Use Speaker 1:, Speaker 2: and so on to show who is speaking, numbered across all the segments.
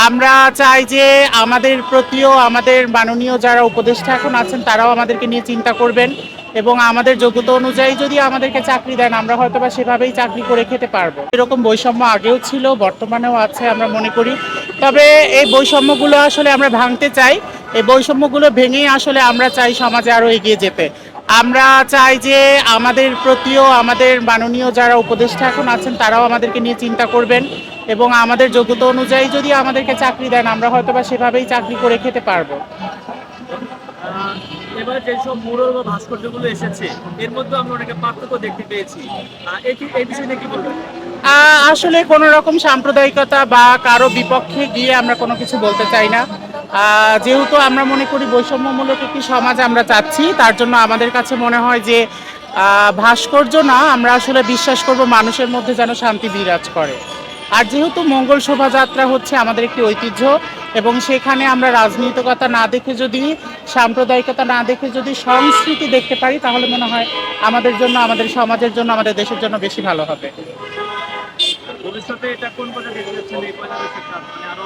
Speaker 1: আমরা চাই যে আমাদের প্রতিও আমাদের মাননীয় যারা উপদেষ্টা এখন আছেন তারাও আমাদেরকে নিয়ে চিন্তা করবেন এবং আমাদের যোগ্যতা অনুযায়ী যদি আমাদেরকে চাকরি দেন আমরা হয়তো বা সেভাবেই চাকরি করে খেতে পারবো। এরকম বৈষম্য আগেও ছিল, বর্তমানেও আছে আমরা মনে করি। তবে এই বৈষম্যগুলো আসলে আমরা ভাঙতে চাই। এই বৈষম্যগুলো ভেঙেই আসলে আমরা চাই সমাজে আরো এগিয়ে যেতে। আমরা চাই যে আমাদের প্রতিও আমাদের মাননীয় যারা উপদেষ্টা এখন আছেন তারাও আমাদেরকে নিয়ে চিন্তা করবেন এবং আমাদের যোগ্যতা অনুযায়ী যদি আমাদেরকে চাকরি দেন আমরা হয়তো বা সেভাবেই চাকরি করে খেতে পারবো।
Speaker 2: এবার যেসব মুরল বা ভাস্কর্যগুলো এসেছে এর মধ্যে আমরা অনেকে পার্থক্য দেখতে পেয়েছি। এই বিষয়ে কি বলবেন?
Speaker 1: আসলে কোনো রকম সাম্প্রদায়িকতা বা কারো বিপক্ষে গিয়ে আমরা কোনো কিছু বলতে চাই না। যেহেতু আমরা মনে করি বৈষম্যমূলক একটি সমাজ আমরা চাচ্ছি, তার জন্য আমাদের কাছে মনে হয় যে ভাস্কর্য না, আমরা আসলে বিশ্বাস করব মানুষের মধ্যে যেন শান্তি বিরাজ করে। আর যেহেতু মঙ্গল শোভাযাত্রা হচ্ছে আমাদের একটি ঐতিহ্য এবং সেখানে আমরা রাজনৈতিকতা না দেখে যদি সাম্প্রদায়িকতা না দেখে যদি সংস্কৃতি দেখতে পারি তাহলে মনে হয় আমাদের জন্য, আমাদের সমাজের জন্য, আমাদের দেশের জন্য বেশি ভালো হবে।
Speaker 2: ভবিষ্যতে এটা কোন পর্যায়ে দেখতে যাচ্ছেন এই পয়লা বৈশাখ মানে আরো?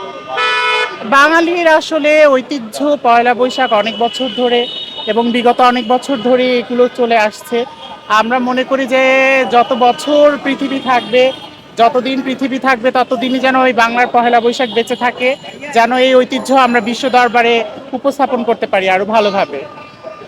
Speaker 1: বাঙালির আসলে ঐতিহ্য পয়লা বৈশাখ অনেক বছর ধরে এবং বিগত অনেক বছর ধরে এগুলো চলে আসছে। আমরা মনে করি যে যত বছর পৃথিবী থাকবে, যতদিন পৃথিবী থাকবে ততদিনই যেন ওই বাংলার পহেলা বৈশাখ বেঁচে থাকে, যেন এই ঐতিহ্য আমরা বিশ্ব দরবারে উপস্থাপন করতে পারি আরো ভালোভাবে।